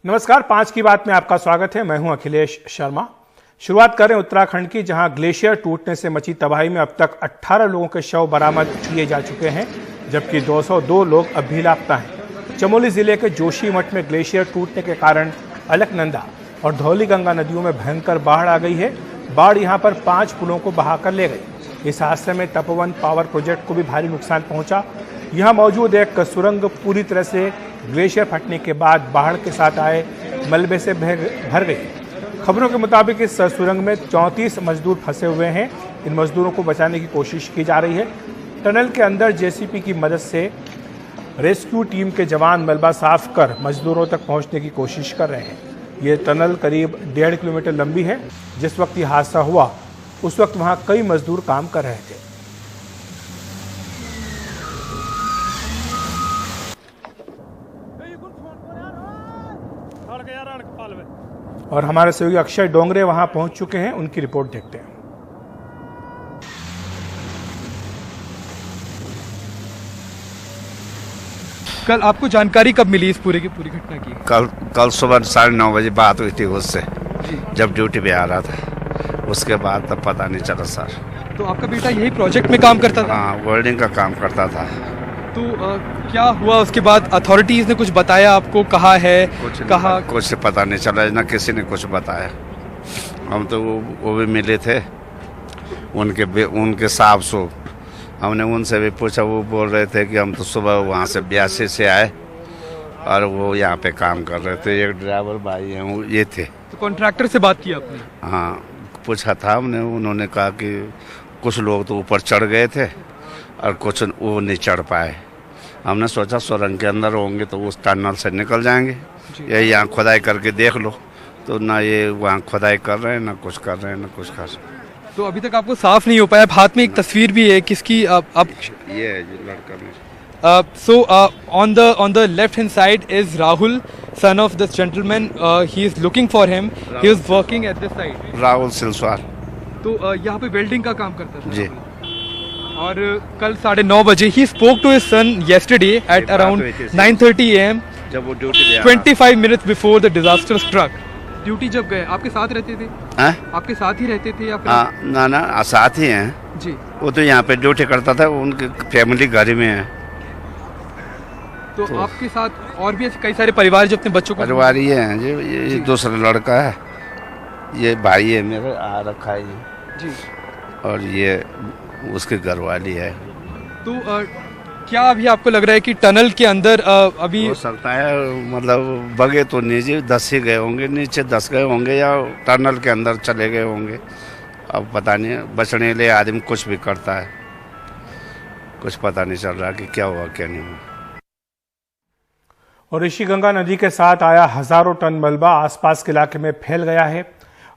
नमस्कार, 5 की बात में आपका स्वागत है। मैं हूं अखिलेश शर्मा। शुरुआत करें उत्तराखंड की, जहां ग्लेशियर टूटने से मची तबाही में अब तक 18 लोगों के शव बरामद किए जा चुके हैं, जबकि 202 लोग अब भी लापता हैं। चमोली जिले के जोशीमठ में ग्लेशियर टूटने के कारण अलकनंदा और धौलीगंगा नदियों में भयंकर बाढ़ आ गई है। बाढ़ यहां पर 5 पुलों को बहाकर ले गई। इस हादसे में तपोवन पावर प्रोजेक्ट को भी भारी नुकसान पहुंचा। यहां मौजूद एक सुरंग पूरी तरह से ग्लेशियर फटने के बाद बाढ़ के साथ आए मलबे से भर गई। खबरों के मुताबिक इस सुरंग में 34 मजदूर फंसे हुए हैं। इन मजदूरों को बचाने की कोशिश की जा रही है। टनल के अंदर जेसीबी की मदद से रेस्क्यू टीम के जवान मलबा साफ कर मजदूरों तक पहुंचने की कोशिश कर रहे हैं। ये टनल करीब 1.5 किलोमीटर लंबी है। जिस वक्त ये हादसा हुआ उस वक्त वहां कई मजदूर काम कर रहे थे। और हमारे सहयोगी अक्षय डोंगरे वहां पहुंच चुके हैं, उनकी रिपोर्ट देखते हैं। कल आपको जानकारी कब मिली इस पूरी घटना की? कल सुबह 9:30 बजे बात हुई थी उससे, जब ड्यूटी पे आ रहा था। उसके बाद तब पता नहीं चला सर। तो आपका बेटा यही प्रोजेक्ट में काम करता था? हाँ, वेल्डिंग का काम करता था। तो क्या हुआ उसके बाद? अथॉरिटीज ने कुछ बताया आपको? कहा है कुछ पता नहीं चला, ना किसी ने कुछ बताया। हम तो वो भी मिले थे उनके साहब से। हमने उनसे भी पूछा, वो बोल रहे थे कि हम तो सुबह वहाँ से 82 से आए और वो यहाँ पे काम कर रहे थे। एक ड्राइवर भाई हैं, वो ये थे। तो कॉन्ट्रैक्टर से बात की आपने? हाँ, पूछा था हमने। उन्होंने कहा कि कुछ लोग तो ऊपर चढ़ गए थे और कुछ वो नहीं चढ़ पाए। हमने सोचा सुरंग के अंदर होंगे तो उस टनल से निकल जाएंगे। यही यहाँ खुदाई करके देख लो, तो ना ये वहाँ खुदाई कर रहे हैं, ना कुछ कर रहे हैं, ना कुछ कर रहे हैं। तो अभी तक आपको साफ नहीं हो पाया। हाथ में एक तस्वीर भी है, किसकी? आप ये है जी लड़का में। So on the left hand side is Rahul, son of this gentleman. He is looking for him. He was working at this side. Rahul सिलसवार। तो यहाँ पे वेल्डिंग का काम करता था जी। और कल 9:30 बजे he spoke to his son yesterday at around 9:30 AM. जब वो ड्यूटी पे 25 minutes before the disaster struck. Duty जब गए, आपके साथ रहते थे? आपके साथ ही रहते थे या फिर? ना साथ ही हैं जी। वो तो यहाँ पे ड्यूटी करता था, उनकी फैमिली घर में है। तो आपके साथ और भी ऐसे कई सारे परिवार जो अपने बच्चों को? परिवार ये हैं जी। ये दूसरा लड़का है, ये भाई है मेरा आ रखा है जी, और ये उसके घर वाली है। तो क्या अभी आपको लग रहा है कि टनल के अंदर अभी हो सकता है, मतलब बगे तो नहीं जी, 10 ही गए होंगे, नीचे 10 गए होंगे या टनल के अंदर चले गए होंगे। अब पता नहीं, बचने के लिए आदमी कुछ भी करता है। कुछ पता नहीं चल रहा कि क्या हुआ क्या नहीं हुआ। और ऋषिगंगा नदी के साथ आया हजारों टन मलबा आसपास के इलाके में फैल गया है।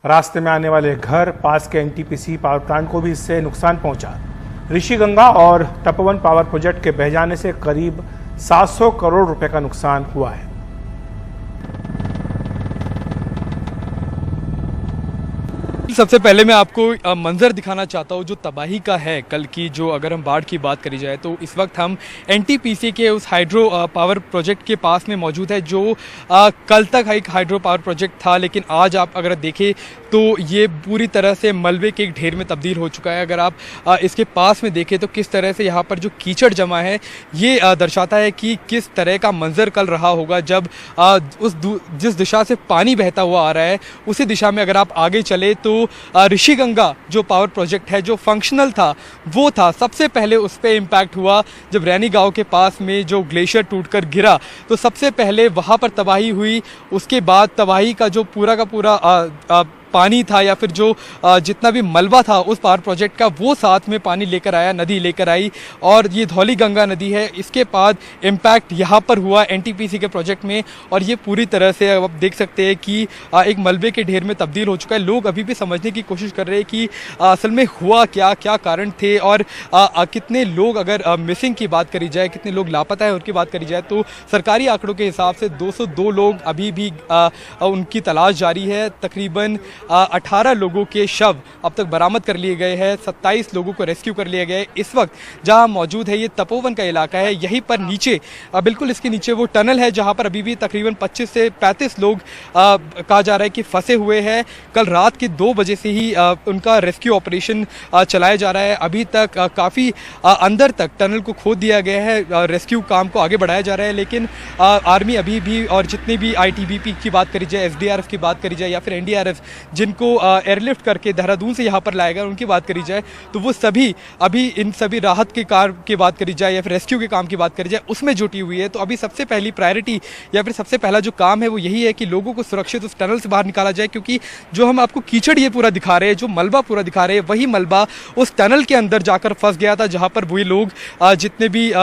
रास्ते में आने वाले घर, पास के एनटीपीसी पावर प्लांट को भी इससे नुकसान पहुंचा। ऋषिगंगा और तपोवन पावर प्रोजेक्ट के बह जाने से करीब 700 करोड़ रुपए का नुकसान हुआ है। सबसे पहले मैं आपको मंजर दिखाना चाहता हूँ जो तबाही का है कल की। जो अगर हम बाढ़ की बात करी जाए तो इस वक्त हम एनटीपीसी के उस हाइड्रो पावर प्रोजेक्ट के पास में मौजूद है, जो कल तक एक हाइड्रो पावर प्रोजेक्ट था, लेकिन आज आप अगर देखें तो ये पूरी तरह से मलबे के एक ढेर में तब्दील हो चुका है। अगर आप इसके पास में देखें तो किस तरह से यहाँ पर जो कीचड़ जमा है, ये दर्शाता है कि किस तरह का मंजर कल रहा होगा जब जिस दिशा से पानी बहता हुआ आ रहा है उसी दिशा में अगर आप आगे चले तो ऋषिगंगा जो पावर प्रोजेक्ट है, जो फंक्शनल था, वो था। सबसे पहले उस पर इम्पैक्ट हुआ जब रैनी गांव के पास में जो ग्लेशियर टूटकर गिरा, तो सबसे पहले वहाँ पर तबाही हुई। उसके बाद तबाही का जो पूरा का पूरा पानी था या फिर जो जितना भी मलबा था उस पावर प्रोजेक्ट का, वो साथ में पानी लेकर आया, नदी लेकर आई। और ये धौलीगंगा नदी है, इसके बाद इम्पैक्ट यहाँ पर हुआ एनटीपीसी के प्रोजेक्ट में, और ये पूरी तरह से आप देख सकते हैं कि एक मलबे के ढेर में तब्दील हो चुका है। लोग अभी भी समझने की कोशिश कर रहे हैं कि असल में हुआ क्या, क्या कारण थे और कितने लोग, अगर मिसिंग की बात करी जाए, कितने लोग लापता है उनकी बात करी जाए तो सरकारी आंकड़ों के हिसाब से 202 लोग अभी भी उनकी तलाश जारी है। तकरीबन 18 लोगों के शव अब तक बरामद कर लिए गए हैं, 27 लोगों को रेस्क्यू कर लिया गया है। इस वक्त जहां मौजूद है ये तपोवन का इलाका है, यहीं पर नीचे बिल्कुल इसके नीचे वो टनल है जहां पर अभी भी तकरीबन 25 से 35 लोग कहा जा रहा है कि फंसे हुए हैं। कल रात के 2 बजे से ही उनका रेस्क्यू ऑपरेशन चलाया जा रहा है। अभी तक काफ़ी अंदर तक टनल को खोद दिया गया है, रेस्क्यू काम को आगे बढ़ाया जा रहा है, लेकिन आर्मी अभी भी और जितने भी ITBP की बात करी जाए, SDRF की बात करी जाए या फिर NDRF जिनको एयरलिफ्ट करके देहरादून से यहाँ पर लाया गया उनकी बात करी जाए, तो वो सभी अभी इन सभी राहत के कार्य की बात करी जाए या फिर रेस्क्यू के काम की बात करी जाए उसमें जुटी हुई है। तो अभी सबसे पहली प्रायोरिटी या फिर सबसे पहला जो काम है वो यही है कि लोगों को सुरक्षित उस टनल से बाहर निकाला जाए, क्योंकि जो हम आपको कीचड़ ये पूरा दिखा रहे हैं, जो मलबा पूरा दिखा रहे हैं, वही मलबा उस टनल के अंदर जाकर फंस गया था जहाँ पर वही लोग जितने भी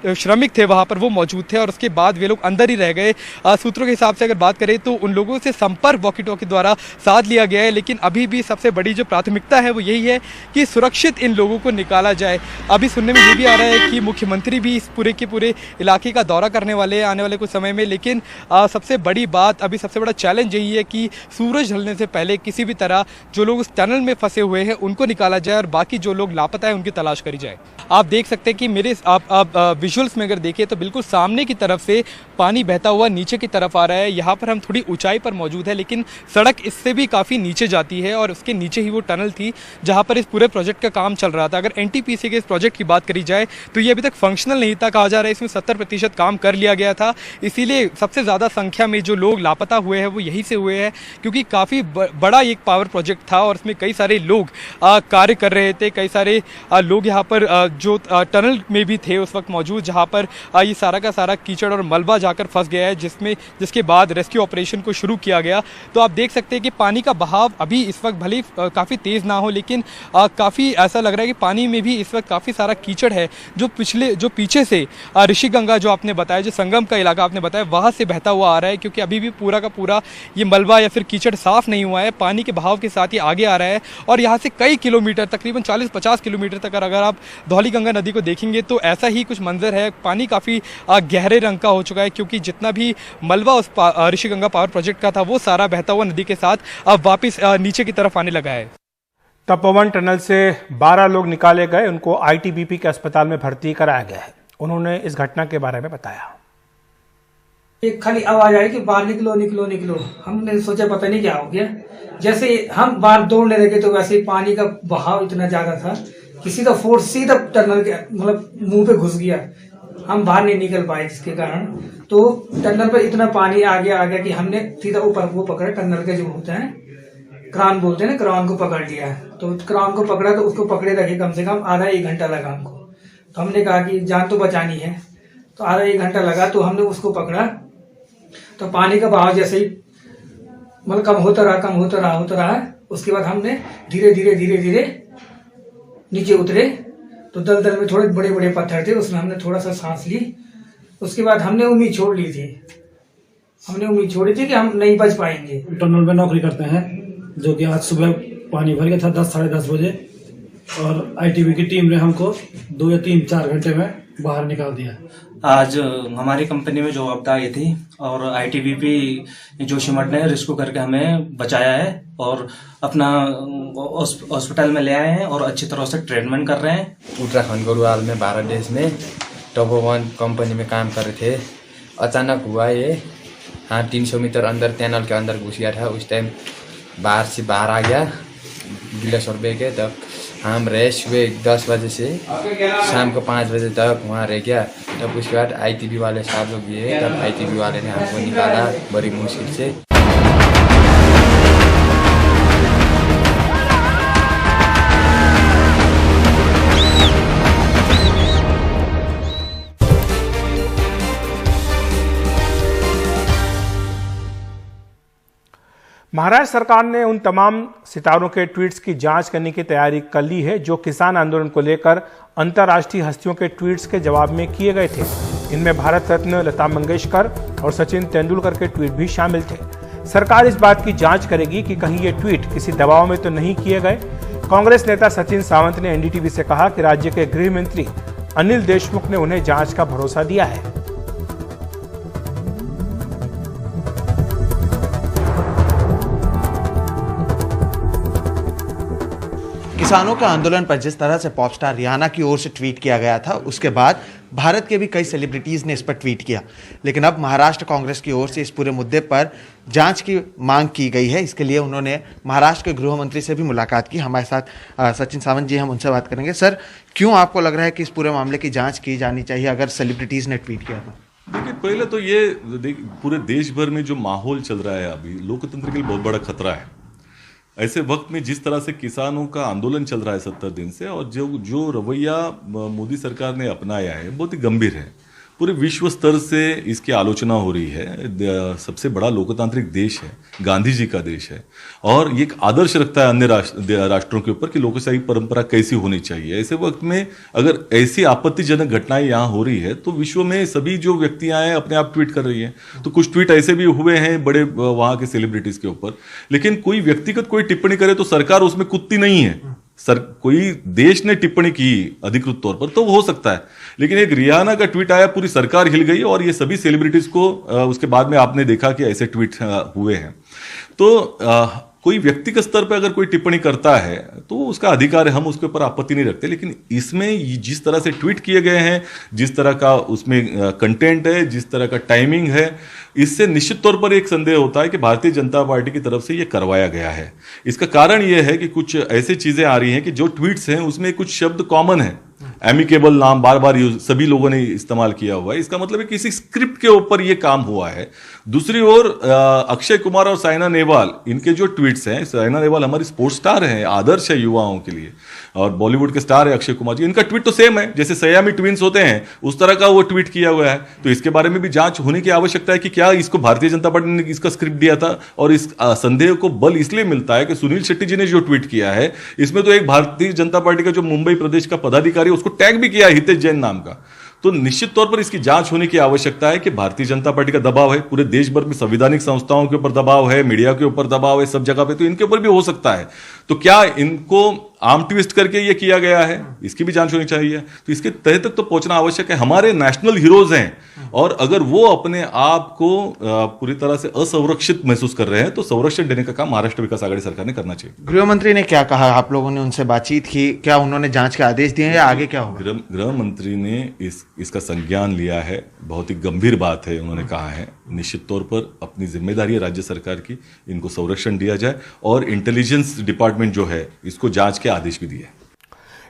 श्रमिक थे वहाँ पर वो मौजूद थे और उसके बाद वे लोग अंदर ही रह गए। सूत्रों के हिसाब से अगर बात करें तो उन लोगों से संपर्क वॉकी टॉकी द्वारा साध लिया गया है, लेकिन अभी भी सबसे बड़ी जो प्राथमिकता है वो यही है कि सुरक्षित इन लोगों को निकाला जाए। अभी सुनने में ये भी आ रहा है कि मुख्यमंत्री भी इस पूरे के पूरे इलाके का दौरा करने वाले हैं आने वाले कुछ समय में, लेकिन सबसे बड़ी बात, अभी सबसे बड़ा चैलेंज यही है कि सूरज ढलने से पहले किसी भी तरह जो लोग उस टनल में फंसे हुए हैं उनको निकाला जाए और बाकी जो लोग लापता है उनकी तलाश करी जाए। आप देख सकते हैं कि मेरे आप विजुअल्स में अगर देखें तो बिल्कुल सामने की तरफ से पानी बहता हुआ नीचे की तरफ आ रहा है। यहाँ पर हम थोड़ी ऊंचाई पर मौजूद है, लेकिन सड़क इससे भी काफ़ी नीचे जाती है और उसके नीचे ही वो टनल थी जहाँ पर इस पूरे प्रोजेक्ट का काम चल रहा था। अगर NTPC के इस प्रोजेक्ट की बात करी जाए तो ये अभी तक फंक्शनल नहीं था, कहा जा रहा है इसमें 70% काम कर लिया गया था। इसीलिए सबसे ज़्यादा संख्या में जो लोग लापता हुए हैं वो यहीं से हुए हैं, क्योंकि काफ़ी बड़ा एक पावर प्रोजेक्ट था और इसमें कई सारे लोग कार्य कर रहे थे। कई सारे लोग यहाँ पर जो टनल में भी थे उस वक्त मौजूद, जहाँ पर ये सारा का सारा कीचड़ और मलबा जाकर फंस गया है, जिसके बाद रेस्क्यू ऑपरेशन को शुरू किया गया। तो आप देख सकते हैं कि पानी का बहाव अभी इस वक्त भले काफ़ी तेज़ ना हो, लेकिन काफ़ी ऐसा लग रहा है कि पानी में भी इस वक्त काफ़ी सारा कीचड़ है जो पीछे से ऋषिगंगा जो आपने बताया, जो संगम का इलाका आपने बताया, वहाँ से बहता हुआ आ रहा है, क्योंकि अभी भी पूरा का पूरा ये मलबा या फिर कीचड़ साफ़ नहीं हुआ है। पानी के बहाव के साथ ही आगे आ रहा है और यहाँ से कई किलोमीटर, तकरीबन 40-50 किलोमीटर तक अगर आप धौलीगंगा नदी को देखेंगे तो ऐसा ही कुछ मंजर है। पानी काफ़ी गहरे रंग का हो चुका है, क्योंकि जितना भी मलबा उस ऋषिगंगा पावर प्रोजेक्ट का था वो सारा बहता हुआ नदी के साथ अब वापस नीचे की तरफ आने लगा है। तपोवन टनल से 12 लोग निकाले गए, उनको ITBP के अस्पताल में भर्ती कराया गया है। उन्होंने इस घटना के बारे में बताया। एक खाली आवाज आई कि बाहर निकलो निकलो निकलो। हमने सोचा पता नहीं क्या हो गया। जैसे हम बाहर दौड़ने लगे तो वैसे पानी का बहाव इतना ज्यादा था कि सीधा फोर्स सीधा टनल के मतलब मुंह पे घुस गया। हम बाहर नहीं निकल पाए, जिसके कारण तो टनल पर इतना पानी आ गया कि हमने सीधा ऊपर वो पकड़ा, टनल के जो होते हैं क्रान बोलते हैं ना, क्रान को पकड़ लिया। तो क्रान को पकड़ा तो उसको पकड़े रखे कम से कम आधा 1 घंटा लगा हमको। तो हमने कहा कि जान तो बचानी है, तो आधा 1 घंटा लगा। तो हमने उसको पकड़ा तो पानी का बहाव जैसे ही मतलब कम होता रहा। उसके बाद हमने धीरे धीरे नीचे उतरे तो दलदल में थोड़े बड़े बड़े पत्थर थे, उसमें हमने थोड़ा सा सांस ली। उसके बाद हमने उम्मीद छोड़ ली थी, कि हम नहीं बच पाएंगे। टनल में नौकरी करते हैं, जो कि आज सुबह पानी भर गया था 10 साढ़े 10 बजे, और ITBP की टीम ने हमको 2 या 3-4 घंटे में बाहर निकाल दिया। आज हमारी कंपनी में जो आपदा आई थी और ITBP जोशीमठ ने रेस्क्यू करके हमें बचाया है और अपना हॉस्पिटल में ले आए हैं और अच्छी तरह से ट्रीटमेंट कर रहे हैं। उत्तराखंड गढ़वाल में भारत देश में तपोवन कंपनी में काम कर रहे थे। अचानक हुआ ये, 300 मीटर अंदर टनल के अंदर घुस गया था। उस टाइम बाहर से बाहर आ गया गिलासौर बह के। तब हम रहे सुबह 10 बजे से शाम को 5 बजे तक वहाँ रह गया। तब उसके बाद ITBP वाले साहब लोग गए, तब ITBP वाले ने हमको निकाला बड़ी मुश्किल से। महाराष्ट्र सरकार ने उन तमाम सितारों के ट्वीट्स की जांच करने की तैयारी कर ली है जो किसान आंदोलन को लेकर अंतर्राष्ट्रीय हस्तियों के ट्वीट्स के जवाब में किए गए थे। इनमें भारत रत्न लता मंगेशकर और सचिन तेंदुलकर के ट्वीट भी शामिल थे। सरकार इस बात की जांच करेगी कि कहीं ये ट्वीट किसी दबाव में तो नहीं किए गए। कांग्रेस नेता सचिन सावंत ने NDTV से कहा कि राज्य के गृह मंत्री अनिल देशमुख ने उन्हें जांच का भरोसा दिया है। किसानों के आंदोलन पर जिस तरह से पॉप स्टार रिहाना की ओर से ट्वीट किया गया था, उसके बाद भारत के भी कई सेलिब्रिटीज़ ने इस पर ट्वीट किया। लेकिन अब महाराष्ट्र कांग्रेस की ओर से इस पूरे मुद्दे पर जांच की मांग की गई है। इसके लिए उन्होंने महाराष्ट्र के गृह मंत्री से भी मुलाकात की। हमारे साथ सचिन सावंत जी, हम उनसे बात करेंगे। सर, क्यों आपको लग रहा है कि इस पूरे मामले की जाँच की जानी चाहिए अगर सेलिब्रिटीज़ ने ट्वीट किया था? देखिए, पहले तो ये पूरे देश भर में जो माहौल चल रहा है अभी, लोकतंत्र के लिए बहुत बड़ा खतरा है। ऐसे वक्त में जिस तरह से किसानों का आंदोलन चल रहा है 70 दिन से, और जो रवैया मोदी सरकार ने अपनाया है बहुत ही गंभीर है। पूरे विश्व स्तर से इसकी आलोचना हो रही है। सबसे बड़ा लोकतांत्रिक देश है, गांधी जी का देश है, और ये एक आदर्श रखता है अन्य राष्ट्रों के ऊपर कि लोकशाही परंपरा कैसी होनी चाहिए। ऐसे वक्त में अगर ऐसी आपत्तिजनक घटनाएं यहाँ हो रही है तो विश्व में सभी जो व्यक्तियां हैं अपने आप ट्वीट कर रही हैं। तो कुछ ट्वीट ऐसे भी हुए हैं बड़े वहां के सेलिब्रिटीज के ऊपर, लेकिन कोई व्यक्तिगत कोई टिप्पणी करे तो सरकार उसमें कूदती नहीं है। कोई देश ने टिप्पणी की अधिकृत तौर पर तो हो सकता है, लेकिन एक रिहाना का ट्वीट आया, पूरी सरकार हिल गई, और ये सभी सेलिब्रिटीज को उसके बाद में आपने देखा कि ऐसे ट्वीट हुए हैं। तो कोई व्यक्तिगत स्तर पर अगर कोई टिप्पणी करता है तो उसका अधिकार है, हम उसके ऊपर आपत्ति नहीं रखते। लेकिन इसमें जिस तरह से ट्वीट किए गए हैं, जिस तरह का उसमें कंटेंट है, जिस तरह का टाइमिंग है, इससे निश्चित तौर पर एक संदेह होता है कि भारतीय जनता पार्टी की तरफ से ये करवाया गया है। इसका कारण ये है कि कुछ ऐसी चीजें आ रही हैं कि जो ट्वीट्स हैं उसमें कुछ शब्द कॉमन है, एमिकेबल नाम बार बार यूज सभी लोगों ने इस्तेमाल किया हुआ है। इसका मतलब है किसी स्क्रिप्ट के ऊपर ये काम हुआ है। दूसरी ओर अक्षय कुमार और साइना नेहवाल, इनके जो ट्वीट्स हैं, साइना नेहवाल हमारी स्पोर्ट्स स्टार हैं, आदर्श है युवाओं के लिए, और बॉलीवुड के स्टार है अक्षय कुमार जी, इनका ट्वीट तो सेम है, जैसे सयामी ट्विंस होते हैं उस तरह का वो ट्वीट किया हुआ है। तो इसके बारे में भी जांच होने की आवश्यकता है कि क्या इसको भारतीय जनता पार्टी ने इसका स्क्रिप्ट दिया था। और इस संदेह को बल इसलिए मिलता है कि सुनील शेट्टी जी ने जो ट्वीट किया है इसमें तो एक भारतीय जनता पार्टी का जो मुंबई प्रदेश का पदाधिकारी उसको टैग भी किया, हितेश जैन नाम का। तो निश्चित तौर पर इसकी जांच होने की आवश्यकता है कि भारतीय जनता पार्टी का दबाव है, पूरे देश भर में संवैधानिक संस्थाओं के ऊपर दबाव है, मीडिया के ऊपर दबाव है, सब जगह पे, तो इनके ऊपर भी हो सकता है। तो क्या इनको आर्म ट्विस्ट करके ये किया गया है, इसकी भी जांच होनी चाहिए। तो इसके तह तक तो पहुंचना आवश्यक है। हमारे नेशनल हीरोज हैं, और अगर वो अपने आप को पूरी तरह से असुरक्षित महसूस कर रहे हैं तो संरक्षण देने का काम महाराष्ट्र विकास आघाड़ी सरकार ने करना चाहिए। गृह मंत्री ने क्या कहा? आप लोगों ने उनसे बातचीत की? क्या उन्होंने जांच के आदेश दिए हैं या आगे क्या होगा? गृह मंत्री ने इसका संज्ञान लिया है। बहुत ही गंभीर बात है, उन्होंने कहा है निश्चित तौर पर अपनी जिम्मेदारी है राज्य सरकार की, इनको संरक्षण दिया जाए, और इंटेलिजेंस डिपार्टमेंट जो है इसको जांच के आदेश भी दिए।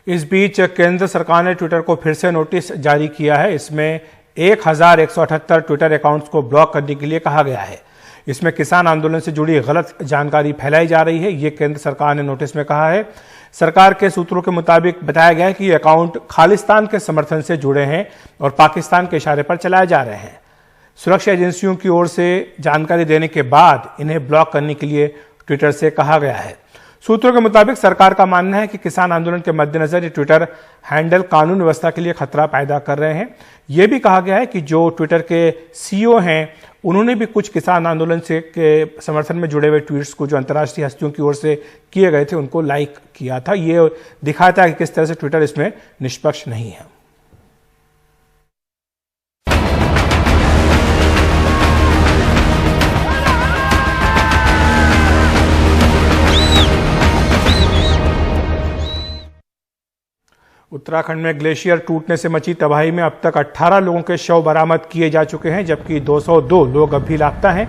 इस बीच केंद्र सरकार ने ट्विटर को फिर से नोटिस जारी किया है। इसमें 1178 ट्विटर अकाउंट्स को ब्लॉक करने के लिए कहा गया है। इसमें किसान आंदोलन से जुड़ी गलत जानकारी फैलाई जा रही है, ये केंद्र सरकार ने नोटिस में कहा है। सरकार के सूत्रों के मुताबिक बताया गया है कि ये अकाउंट खालिस्तान के समर्थन से जुड़े हैं और पाकिस्तान के इशारे पर चलाए जा रहे हैं। सुरक्षा एजेंसियों की ओर से जानकारी देने के बाद इन्हें ब्लॉक करने के लिए ट्विटर से कहा गया है। सूत्रों के मुताबिक सरकार का मानना है कि किसान आंदोलन के मद्देनजर ये ट्विटर हैंडल कानून व्यवस्था के लिए खतरा पैदा कर रहे हैं। यह भी कहा गया है कि जो ट्विटर के सीईओ हैं उन्होंने भी कुछ किसान आंदोलन से के समर्थन में जुड़े हुए ट्वीट्स को जो अंतर्राष्ट्रीय हस्तियों की ओर से किए गए थे उनको लाइक किया था। ये दिखाता है कि किस तरह से ट्विटर इसमें निष्पक्ष नहीं है। उत्तराखंड में ग्लेशियर टूटने से मची तबाही में अब तक 18 लोगों के शव बरामद किए जा चुके हैं, जबकि 202 लोग अब भी लापता हैं।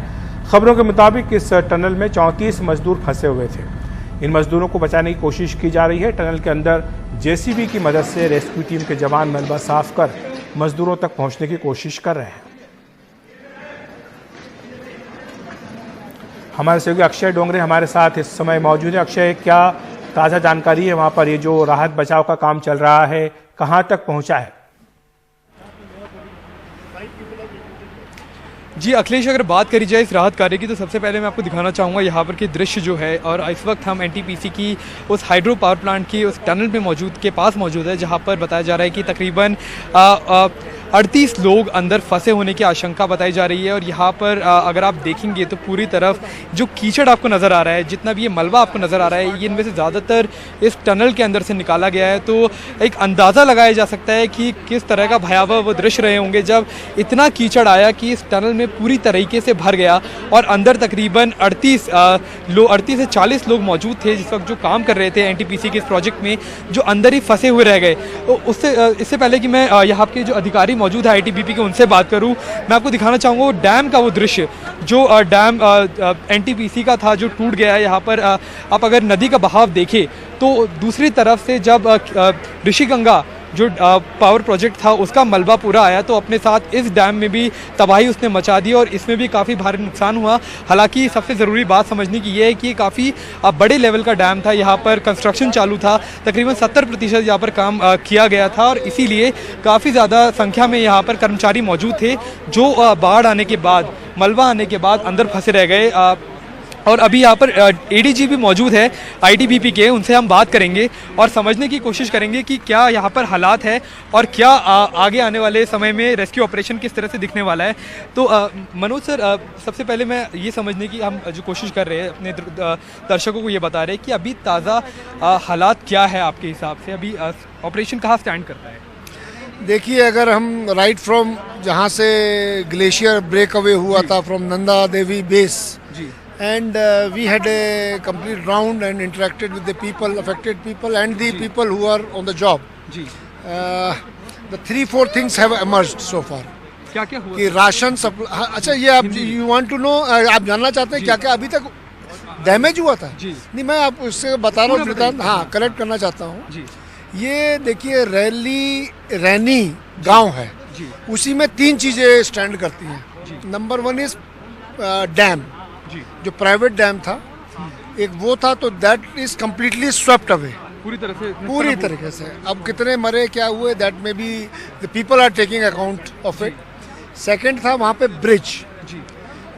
खबरों के मुताबिक इस टनल में 34 मजदूर फंसे हुए थे। इन मजदूरों को बचाने की कोशिश की जा रही है। टनल के अंदर जेसीबी की मदद से रेस्क्यू टीम के जवान मलबा साफ कर मजदूरों तक पहुंचने की कोशिश कर रहे हैं। हमारे सहयोगी अक्षय डोंगरे हमारे साथ इस समय मौजूद है। अक्षय, क्या ताज़ा जानकारी है वहाँ पर ये जो राहत बचाव का काम चल रहा है कहाँ तक पहुँचा है? जी अखिलेश, अगर बात करी जाए इस राहत कार्य की तो सबसे पहले मैं आपको दिखाना चाहूँगा यहाँ पर के दृश्य जो है। और इस वक्त हम एनटीपीसी की उस हाइड्रो पावर प्लांट की उस टनल में के पास मौजूद है, जहाँ पर बताया जा रहा है कि तकरीबन 38 लोग अंदर फंसे होने की आशंका बताई जा रही है। और यहाँ पर अगर आप देखेंगे तो पूरी तरफ जो कीचड़ आपको नज़र आ रहा है, जितना भी ये मलबा आपको नज़र आ रहा है, ये इनमें से ज़्यादातर इस टनल के अंदर से निकाला गया है। तो एक अंदाज़ा लगाया जा सकता है कि किस तरह का भयावह वो दृश्य रहे होंगे जब इतना कीचड़ आया कि इस टनल में पूरी तरीके से भर गया और अंदर तकरीबन 38 से 40 लोग मौजूद थे जिस वक्त जो काम कर रहे थे एनटीपीसी के इस प्रोजेक्ट में, जो अंदर ही फंसे हुए रह गए। तो इससे पहले कि मैं यहाँ के जो अधिकारी मौजूद है आईटीबीपी के उनसे बात करूँ, मैं आपको दिखाना चाहूँगा वो डैम का वो दृश्य जो डैम एनटीपीसी का था जो टूट गया है। यहाँ पर आप अगर नदी का बहाव देखें तो दूसरी तरफ से जब ऋषिगंगा जो पावर प्रोजेक्ट था उसका मलबा पूरा आया तो अपने साथ इस डैम में भी तबाही उसने मचा दी और इसमें भी काफ़ी भारी नुकसान हुआ। हालांकि सबसे ज़रूरी बात समझने की ये है कि काफ़ी बड़े लेवल का डैम था, यहाँ पर कंस्ट्रक्शन चालू था, तकरीबन 70% यहाँ पर काम किया गया था और इसीलिए काफ़ी ज़्यादा संख्या में यहाँ पर कर्मचारी मौजूद थे जो बाढ़ आने के बाद, मलबा आने के बाद अंदर फंसे रह गए। और अभी यहाँ पर एडीजी भी मौजूद है आईटीबीपी के, उनसे हम बात करेंगे और समझने की कोशिश करेंगे कि क्या यहाँ पर हालात है और क्या आगे आने वाले समय में रेस्क्यू ऑपरेशन किस तरह से दिखने वाला है। तो मनोज सर, सबसे पहले मैं ये समझने की हम जो कोशिश कर रहे हैं, अपने दर्शकों को ये बता रहे हैं कि अभी ताज़ा हालात क्या है आपके हिसाब से, अभी ऑपरेशन कहाँ स्टैंड करता है? देखिए, अगर हम राइट फ्रॉम जहाँ से ग्लेशियर ब्रेक अवे हुआ था फ्रॉम नंदा देवी बेस जी, and we had a complete round and interacted with the people, affected people and the people who are on the job. जी, The 3-4 things have emerged so far. क्या क्या हुआ? कि ration supply, अच्छा ये आप you want to know, आप जानना चाहते हैं क्या क्या अभी तक डैमेज हुआ था? जी, नहीं, मैं आप उससे बता रहा हूँ वृतांत, हाँ कलेक्ट करना चाहता हूँ जी, ये देखिए रैनी गांव है जी, उसी में 3 चीज़ें स्टैंड करती हैं। नंबर 1 इज डैम, जी, जो प्राइवेट डैम था एक वो था, तो that is completely swept away, पूरी तरह से पूरी तरीके से। अब कितने मरे क्या हुए दैट में भी the people are taking account of it. Second था वहाँ पे ब्रिज, जी,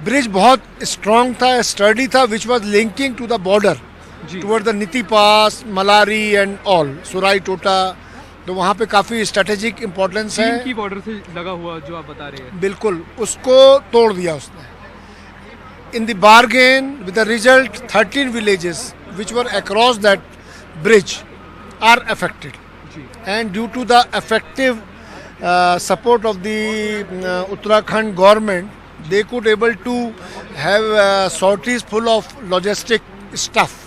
ब्रिज बहुत स्ट्रांग था, स्टर्डी था, which was linking to the border जी, toward the Niti pass, Malari and all, Suraithota. तो वहाँ पे काफ़ी स्ट्रेटेजिक इम्पोर्टेंस है, चीन की बॉर्डर से लगा हुआ जो आप बता रहे हैं। बिल्कुल उसको तोड़ दिया उसने। In the bargain, with the result, 13 villages which were across that bridge are affected. And due to the effective support of the Uttarakhand government, they could able to have sorties full of logistic stuff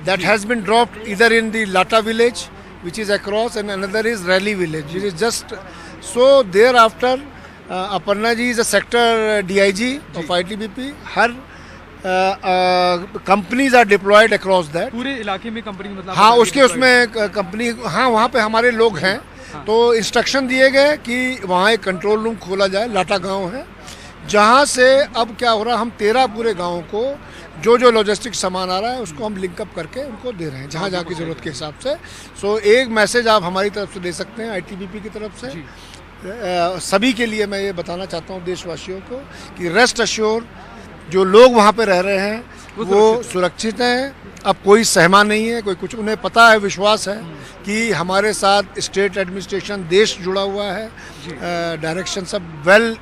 that has been dropped either in the Lata village, which is across, and another is Rally village, which is just so. Thereafter, Aparna ji is a sector DIG of ITBP. Her companies are deployed across that. पूरे इलाके में company मतलब? हाँ, उसके उसमें company, हाँ वहाँ पे हमारे लोग हैं। तो इंस्ट्रक्शन दिए गए कि वहाँ एक कंट्रोल रूम खोला जाए, लाटा गांव है जहाँ से अब क्या हो रहा है, हम 13 पूरे गाँव को जो लॉजिस्टिक सामान आ रहा है उसको हम लिंकअप करके उनको दे रहे हैं जहाँ जहाँ की ज़रूरत के हिसाब से। सो एक मैसेज आप हमारी तरफ से दे सकते हैं ITBP की तरफ से सभी के लिए। मैं ये बताना चाहता हूँ देशवासियों को कि रेस्ट अश्योर, जो लोग वहाँ पे रह रहे हैं वो सुरक्षित हैं। अब कोई सहमा नहीं है, कोई कुछ, उन्हें पता है, विश्वास है कि हमारे साथ स्टेट एडमिनिस्ट्रेशन, देश जुड़ा हुआ है, डायरेक्शन सब वेल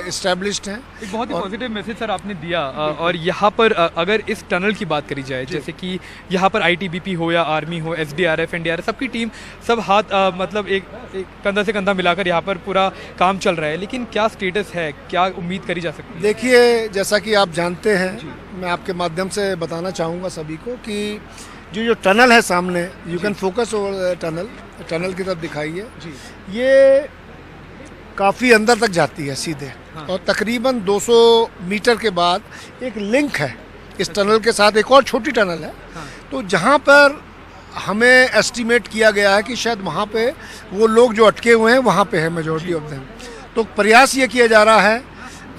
एस्टेब्लिश्ड हैं। एक बहुत ही पॉजिटिव मैसेज सर आपने दिया। और यहाँ पर अगर इस टनल की बात करी जाए, जैसे कि यहाँ पर ITBP हो या आर्मी हो, SDRF, NDRF, सबकी टीम, सब हाथ मतलब एक कंधा से कंधा मिलाकर यहाँ पर पूरा काम चल रहा है, लेकिन क्या स्टेटस है, क्या उम्मीद करी जा सकती है? देखिए, जैसा कि आप जानते हैं, मैं आपके माध्यम से बताना चाहूँगा सभी को कि जो टनल है सामने, you can focus over tunnel की तरफ दिखाइए, ये काफ़ी अंदर तक जाती है सीधे। हाँ। और तकरीबन 200 मीटर के बाद एक लिंक है इस टनल के साथ, एक और छोटी टनल है। हाँ। तो जहाँ पर हमें एस्टिमेट किया गया है कि शायद वहाँ पे वो लोग जो अटके हुए हैं वहाँ पे है मेजॉरिटी ऑफ देम। तो प्रयास ये किया जा रहा है,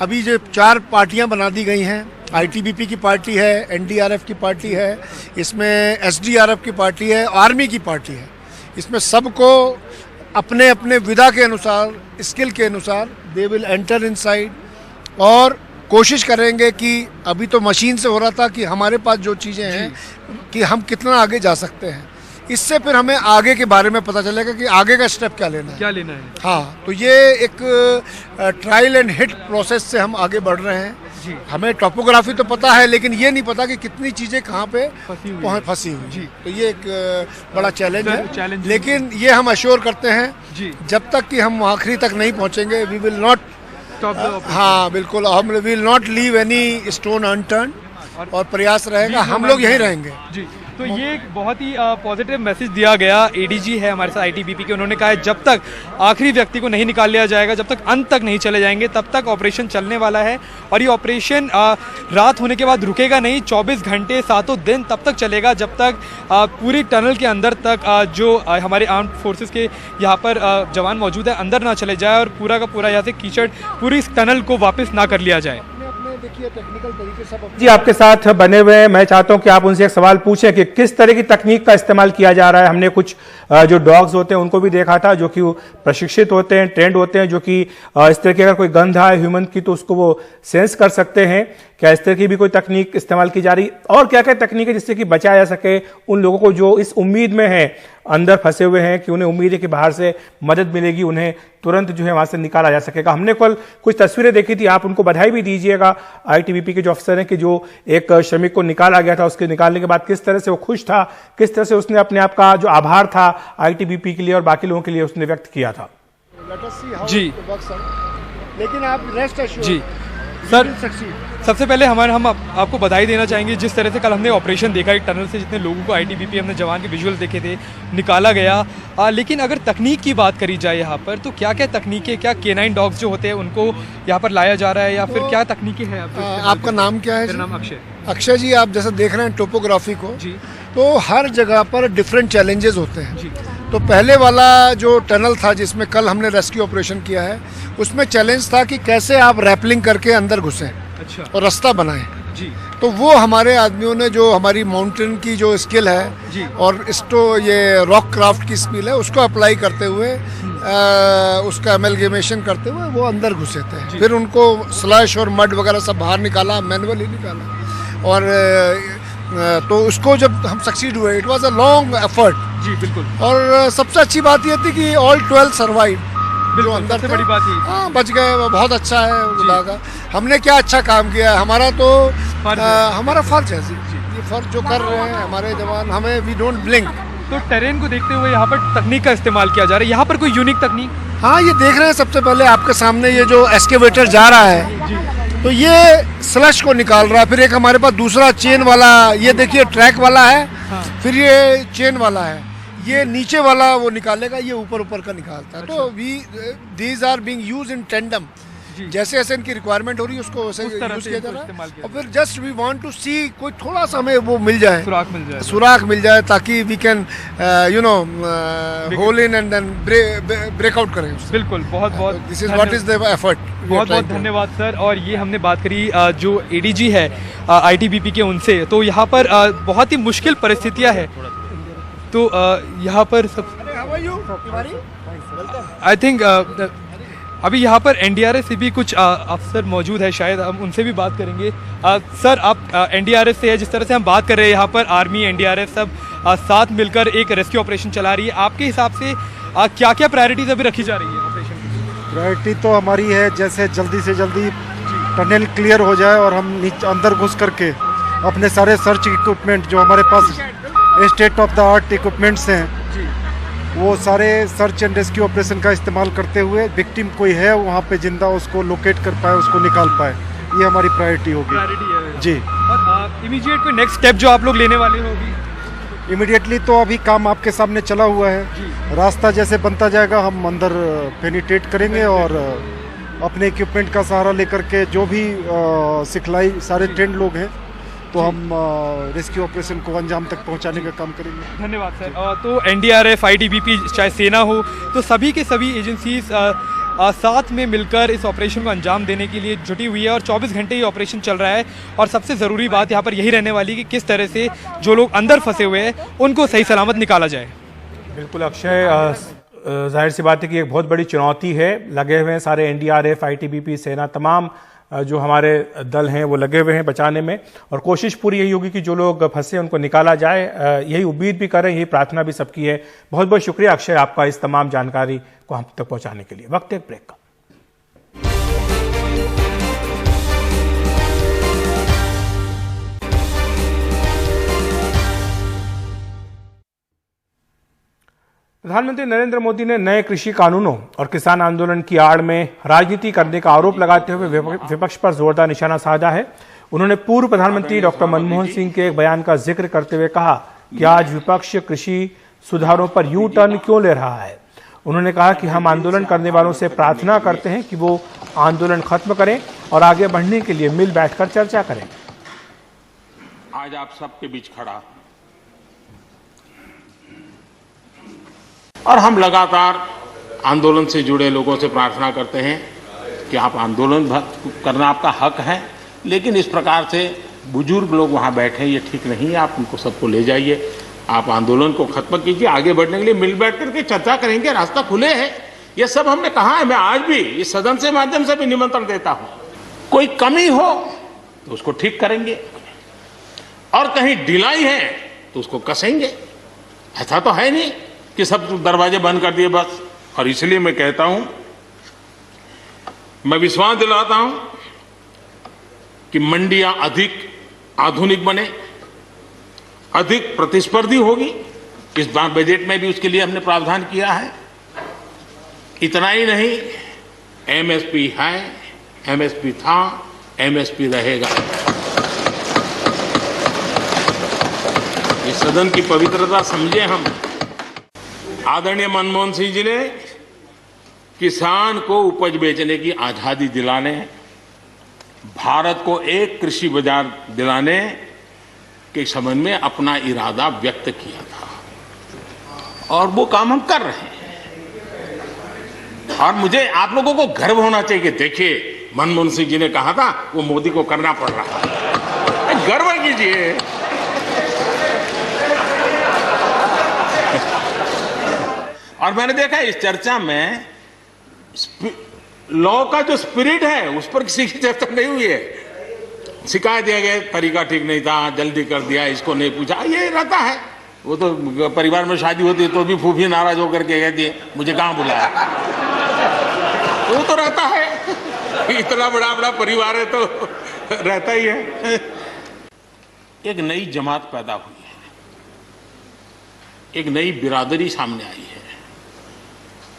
अभी जो 4 पार्टियाँ बना दी गई हैं, ITBP की पार्टी है, NDRF की पार्टी है, इसमें SDRF की पार्टी है, आर्मी की पार्टी है। इसमें सबको अपने अपने विधा के अनुसार, स्किल के अनुसार दे विल एंटर इनसाइड और कोशिश करेंगे कि अभी तो मशीन से हो रहा था कि हमारे पास जो चीज़ें हैं कि हम कितना आगे जा सकते हैं। इससे फिर हमें आगे के बारे में पता चलेगा कि आगे का स्टेप क्या लेना है। हाँ, तो ये एक ट्रायल एंड हिट प्रोसेस से हम आगे बढ़ रहे हैं। हमें टोपोग्राफी तो पता है, लेकिन ये नहीं पता कि कितनी चीज़ें कहाँ पे फंसी हुई। तो ये एक बड़ा चैलेंज है, लेकिन ये हम अश्योर करते हैं जब तक कि हम आखिरी तक नहीं पहुँचेंगे, वी विल नॉट, हाँ बिल्कुल, हम will not leave any stone unturned, और प्रयास रहेगा, हम लोग यहीं रहेंगे। जी, तो ये एक बहुत ही पॉजिटिव मैसेज दिया गया। एडीजी है हमारे साथ आईटीबीपी के, उन्होंने कहा है जब तक आखिरी व्यक्ति को नहीं निकाल लिया जाएगा, जब तक अंत तक नहीं चले जाएंगे, तब तक ऑपरेशन चलने वाला है। और ये ऑपरेशन रात होने के बाद रुकेगा नहीं, 24 घंटे 7 दिन तब तक चलेगा, जब तक पूरी टनल के अंदर तक जो हमारे आर्म्ड फोर्सेस के यहाँ पर जवान मौजूद है अंदर ना चले जाए, और पूरा का पूरा यहाँ से कीचड़ पूरी इस टनल को वापस ना कर लिया जाए। देखिए टेक्निकल तरीके से जी आपके साथ बने हुए हैं। मैं चाहता हूं कि आप उनसे एक सवाल पूछें कि किस तरह की तकनीक का इस्तेमाल किया जा रहा है। हमने कुछ जो डॉग्स होते हैं उनको भी देखा था, जो कि प्रशिक्षित होते हैं, ट्रेंड होते हैं, जो कि इस तरह की अगर कोई गंध आए ह्यूमन की तो उसको वो सेंस कर सकते हैं। क्या इस तरह की भी कोई तकनीक इस्तेमाल की जा रही, और क्या क्या तकनीक है जिससे कि बचाया जा सके उन लोगों को जो इस उम्मीद में है, अंदर फंसे हुए हैं, कि उन्हें उम्मीद है कि बाहर से मदद मिलेगी, उन्हें तुरंत जो है वहां से निकाला जा सकेगा। हमने कल कुछ तस्वीरें देखी थी, आप उनको बधाई भी दीजिएगा, आईटीबीपी के जो अफसर हैं, कि जो एक श्रमिक को निकाला गया था, उसके निकालने के बाद किस तरह से वो खुश था, किस तरह से उसने अपने आप का जो आभार था आईटीबीपी के लिए और बाकी लोगों के लिए उसने व्यक्त किया था। जी, लेकिन आप रेस्ट एश्योर्ड जी सर, सबसे पहले हम आपको बधाई देना चाहेंगे जिस तरह से कल हमने ऑपरेशन देखा, एक टनल से जितने लोगों को आईटीबीपी हमने जवान के विजुअल देखे थे, निकाला गया। लेकिन अगर तकनीक की बात करी जाए यहाँ पर, तो क्या क्या तकनीकें, क्या केनाइन डॉग्स जो होते हैं उनको यहाँ पर लाया जा रहा है, या फिर क्या तकनीकें हैं? आपका नाम क्या है? मेरा नाम अक्षय। अक्षय जी, आप जैसे देख रहे हैं टोपोग्राफी को जी, तो हर जगह पर डिफरेंट चैलेंजेस होते हैं जी। तो पहले वाला जो टनल था जिसमें कल हमने रेस्क्यू ऑपरेशन किया है, उसमें चैलेंज था कि कैसे आप रैपलिंग करके अंदर घुसें, अच्छा, और रास्ता बनाएं जी। तो वो हमारे आदमियों ने, जो हमारी माउंटेन की जो स्किल है जी, और ये रॉक क्राफ्ट की स्किल है, उसको अप्लाई करते हुए उसका एमलगेमेशन करते हुए वो अंदर घुसे थे। फिर उनको स्लश और मड वगैरह सब बाहर निकाला, मैनुअली निकाला, और तो उसको जब हम सक्सीड हुए, it was a long effort जी, बिल्कुल। और सबसे अच्छी बात ये थी कि ऑल 12 सर्वाइव, जो अंदर सबसे बड़ी बात है। हाँ, बच गए, बहुत अच्छा है खुदा का। हमने क्या अच्छा काम किया है, हमारा तो हमारा फर्ज है जी, ये फर्ज जो कर रहे हैं हमारे जवान, हमें वी डोंट ब्लिंक। तो टेरेन को देखते हुए यहाँ पर तकनीक का इस्तेमाल किया जा रहा है, यहाँ पर कोई यूनिक तकनीक? हाँ, ये देख रहे हैं सबसे पहले आपके सामने ये जो एक्सकेवेटर जा रहा है जी, तो ये स्लश को निकाल रहा है। फिर एक हमारे पास दूसरा चेन वाला, ये देखिए ट्रैक वाला है, हाँ। फिर ये चेन वाला है, ये नीचे वाला वो निकालेगा, ये ऊपर का निकालता है। अच्छा। तो these are being used in tandem, जैसे जैसे इनकी रिक्वायरमेंट हो रही है उसको वैसे यूज किया जा रहा है। और फिर जस्ट वी वांट टू सी कोई थोड़ा सा हमें वो मिल जाए, सुराख मिल जाए, ताकि we can hole in and then break out करें। बिल्कुल, बहुत बहुत this is what is the effort. बहुत बहुत धन्यवाद सर। और ये हमने बात करी जो एडीजी है आईटीबीपी के, उनसे, तो यहाँ पर बहुत ही मुश्किल परिस्थितियाँ है। तो यहाँ पर सब आई थिंक अभी यहाँ पर एनडीआरएफ से भी कुछ अफसर मौजूद है, शायद हम उनसे भी बात करेंगे। सर, आप एनडीआरएफ से है, जिस तरह से हम बात कर रहे हैं, यहाँ पर आर्मी, एनडीआरएफ सब साथ मिलकर एक रेस्क्यू ऑपरेशन चला रही है। आपके हिसाब से क्या क्या प्रायोरिटीज अभी रखी जा रही है ऑपरेशन की? प्रायोरिटी तो हमारी है जैसे जल्दी से जल्दी टनल क्लियर हो जाए और हम नीचे अंदर घुस करके अपने सारे सर्च इक्विपमेंट, जो हमारे पास state of the art equipments हैं, वो सारे सर्च एंड रेस्क्यू ऑपरेशन का इस्तेमाल करते हुए विक्टिम कोई है वहाँ पे जिंदा, उसको लोकेट कर पाए, उसको निकाल पाए, ये हमारी प्रायोरिटी होगी जी। और इमीडिएट कोई नेक्स्ट स्टेप जो आप लोग लेने वाले होगी? इमीडिएटली तो अभी काम आपके सामने चला हुआ है, रास्ता जैसे बनता जाएगा हम अंदर पेनिट्रेट करेंगे और अपने इक्विपमेंट का सहारा लेकर के, जो भी सिखलाई सारे ट्रेंड लोग हैं, तो हम रेस्क्यू ऑपरेशन को अंजाम तक पहुंचाने का काम करेंगे। धन्यवाद सर। तो एनडीआरएफ, आईटीबीपी, चाहे सेना हो, तो सभी के सभी एजेंसीज साथ में मिलकर इस ऑपरेशन को अंजाम देने के लिए जुटी हुई है, और 24 घंटे ये ऑपरेशन चल रहा है। और सबसे ज़रूरी बात यहाँ पर यही रहने वाली कि किस तरह से जो लोग अंदर फंसे हुए हैं उनको सही सलामत निकाला जाए। बिल्कुल अक्षय, जाहिर सी बात है कि एक बहुत बड़ी चुनौती है, लगे हुए हैं सारे एनडीआरएफ, आईटीबीपी, सेना, तमाम जो हमारे दल हैं वो लगे हुए हैं बचाने में, और कोशिश पूरी यही होगी कि जो लोग फंसे उनको निकाला जाए। यही उम्मीद भी करें, यही प्रार्थना भी सबकी है। बहुत बहुत शुक्रिया अक्षय आपका इस तमाम जानकारी को हम तक पहुंचाने के लिए। वक्त एक ब्रेक का। प्रधानमंत्री नरेंद्र मोदी ने नए कृषि कानूनों और किसान आंदोलन की आड़ में राजनीति करने का आरोप लगाते हुए विपक्ष पर जोरदार निशाना साधा है। उन्होंने पूर्व प्रधानमंत्री डॉक्टर मनमोहन सिंह के एक बयान का जिक्र करते हुए कहा कि आज विपक्ष कृषि सुधारों पर यू टर्न क्यों ले रहा है। उन्होंने कहा कि हम आंदोलन करने वालों से प्रार्थना करते हैं कि वो आंदोलन खत्म करें और आगे बढ़ने के लिए मिल बैठकर चर्चा करें। आज आप सबके बीच खड़ा और हम लगातार आंदोलन से जुड़े लोगों से प्रार्थना करते हैं कि आप आंदोलन करना आपका हक है, लेकिन इस प्रकार से बुजुर्ग लोग वहां बैठे ये ठीक नहीं है। आप उनको सबको ले जाइए, आप आंदोलन को खत्म कीजिए, आगे बढ़ने के लिए मिल बैठ करके चर्चा करेंगे, रास्ता खुले है। ये सब हमने कहा है। मैं आज भी इस सदन से माध्यम से भी निमंत्रण देता हूं, कोई कमी हो तो उसको ठीक करेंगे और कहीं ढिलाई है तो उसको कसेंगे। ऐसा तो है नहीं कि सब दरवाजे बंद कर दिए बस। और इसलिए मैं कहता हूं, मैं विश्वास दिलाता हूं कि मंडियां अधिक आधुनिक बने, अधिक प्रतिस्पर्धी होगी। इस बार बजट में भी उसके लिए हमने प्रावधान किया है। इतना ही नहीं, एमएसपी है, एमएसपी था, एमएसपी रहेगा। ये सदन की पवित्रता समझे हम। आदरणीय मनमोहन सिंह जी ने किसान को उपज बेचने की आजादी दिलाने, भारत को एक कृषि बाजार दिलाने के संबंध में अपना इरादा व्यक्त किया था और वो काम हम कर रहे हैं। और मुझे आप लोगों को गर्व होना चाहिए कि देखिए मनमोहन सिंह जी ने कहा था वो मोदी को करना पड़ रहा है। गर्व कीजिए। और मैंने देखा इस चर्चा में लॉ का जो स्पिरिट है उस पर किसी की चर्चा नहीं हुई है। शिकायत दिया गया तरीका ठीक नहीं था, जल्दी कर दिया, इसको नहीं पूछा, ये रहता है। वो तो परिवार में शादी होती है तो भी फूफी नाराज होकर के कहती है मुझे कहां बुलाया। वो तो रहता है, इतना बड़ा बड़ा परिवार है तो रहता ही है। एक नई जमात पैदा हुई है, एक नई बिरादरी सामने आई है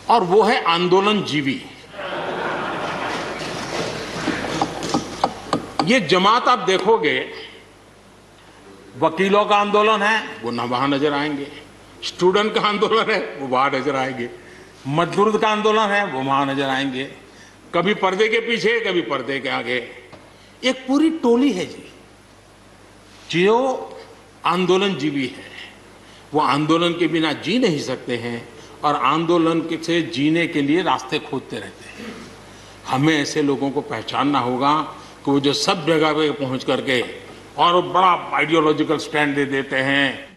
और वो है आंदोलन जीवी। ये जमात आप देखोगे, वकीलों का आंदोलन है वो न वहां नजर आएंगे, स्टूडेंट का आंदोलन है वो वहां नजर आएंगे, मजदूर का आंदोलन है वो वहां नजर आएंगे, कभी पर्दे के पीछे कभी पर्दे के आगे। एक पूरी टोली है जी जो आंदोलन जीवी है। वो आंदोलन के बिना जी नहीं सकते हैं और आंदोलन से जीने के लिए रास्ते खोजते रहते हैं। हमें ऐसे लोगों को पहचानना होगा कि वो जो सब जगह पे पहुंच करके और बड़ा आइडियोलॉजिकल स्टैंड दे देते हैं।